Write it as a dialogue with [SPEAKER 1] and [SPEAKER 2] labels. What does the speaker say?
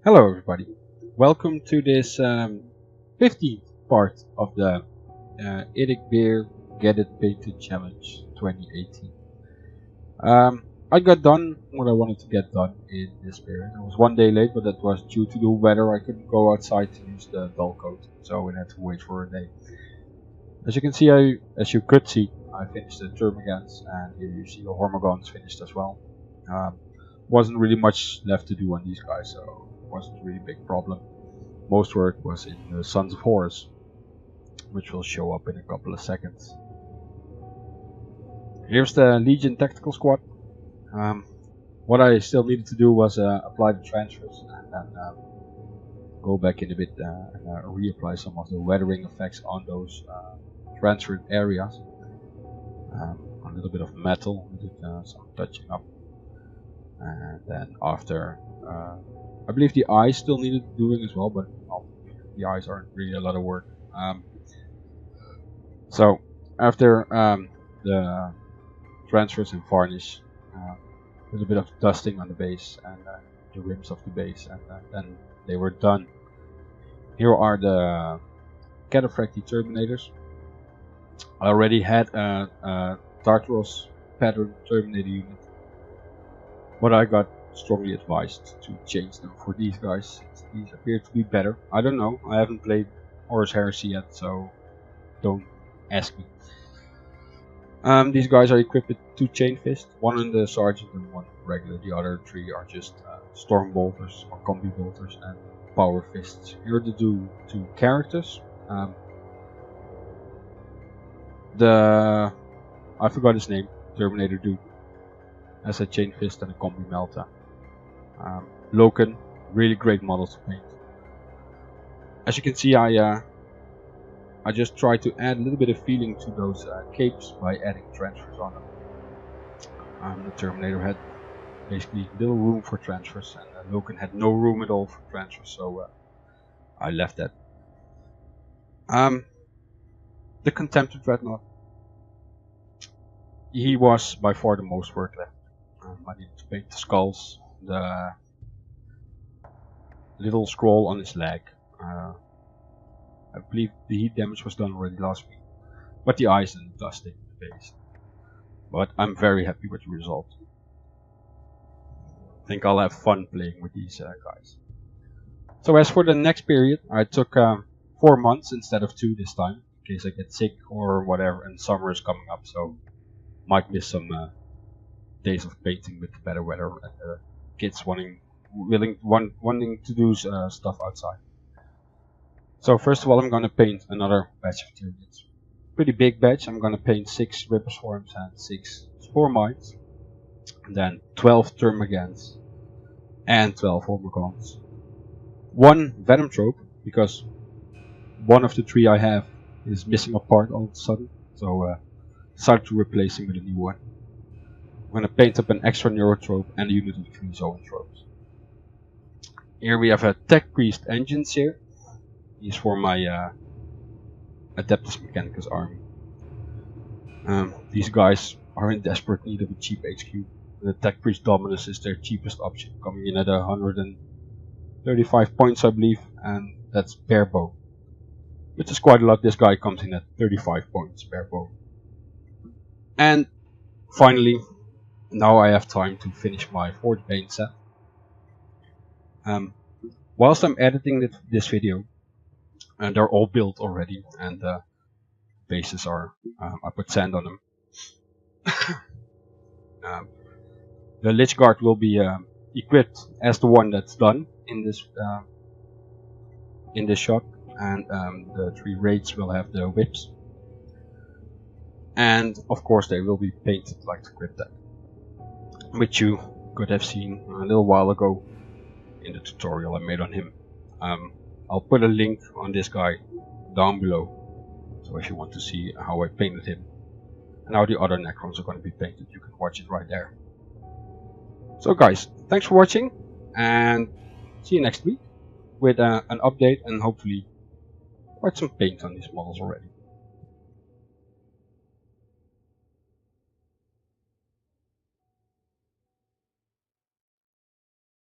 [SPEAKER 1] Hello everybody, welcome to this 15th part of the IDIC BEER Get It Painted Challenge 2018. I got done what I wanted to get done in this period. I was one day late, but that was due to the weather. I couldn't go outside to use the dull coat, so I had to wait for a day. As you can see, as you could see, I finished the termagants, and here you see the hormagons finished as well. Wasn't really much left to do on these guys, so wasn't really a big problem. Most work was in the Sons of Horus, which will show up in a couple of seconds. Here's the Legion Tactical Squad. What I still needed to do was apply the transfers and then go back in a bit and reapply some of the weathering effects on those transferred areas. A little bit of metal, did some touching up, and then after I believe the eyes still needed doing as well, but the eyes aren't really a lot of work. So after the transfers and varnish, a little bit of dusting on the base and the rims of the base, and then they were done. Here are the Cataphracti Terminators. I already had a Tartaros pattern Terminator unit, but I got strongly advised to change them for these guys. These appear to be better. I don't know, I haven't played Horus Heresy yet, so don't ask me. These guys are equipped with 2 chain fists, one in the sergeant and one regular. The other 3 are just storm bolters or combi bolters and power fists. Here are the two characters. I forgot his name. Terminator dude has a chain fist and a combi melta. Loken, really great model to paint. As you can see, I just tried to add a little bit of feeling to those capes by adding transfers on them. The Terminator had basically little room for transfers, and Loken had no room at all for transfers, so I left that. The Contempted Dreadnought. He was by far the most work left. I needed to paint the skulls, the little scroll on his leg. I believe the heat damage was done already last week, but the eyes and the dusting the base. But I'm very happy with the result. I think I'll have fun playing with these guys. So as for the next period, I took 4 months instead of 2 this time, in case I get sick or whatever, and summer is coming up, so might miss some days of painting with the better weather and kids wanting to do stuff outside. So first of all, I'm going to paint another batch of Tyranids. Pretty big batch. I'm going to paint 6 Ripper Swarms and 6 Spore Mites, and then 12 Termagants and 12 Hormagons. 1 Venom Trope, because one of the 3 I have is missing a part all of a sudden, so decided to replace him with a new one. I'm going to paint up an extra Neurotrope and a unit of 3 Zoantropes. Here we have a Tech Priest Engines here. He's for my Adeptus Mechanicus army. These guys are in desperate need of a cheap HQ. The Tech Priest Dominus is their cheapest option, coming in at 135 points I believe, and that's bare bone. Which is quite a lot. This guy comes in at 35 points bare bone. And finally, now I have time to finish my Forge Bane set. Whilst I'm editing this video, and they're all built already, and the bases are, I put sand on them. The Lich Guard will be equipped as the one that's done in this shot, and the 3 raids will have the whips. And of course they will be painted like the Cryptek, which you could have seen a little while ago in the tutorial I made on him. I'll put a link on this guy down below, so if you want to see how I painted him and how the other Necrons are going to be painted, you can watch it right there. So guys, thanks for watching, and see you next week with an update and hopefully quite some paint on these models already.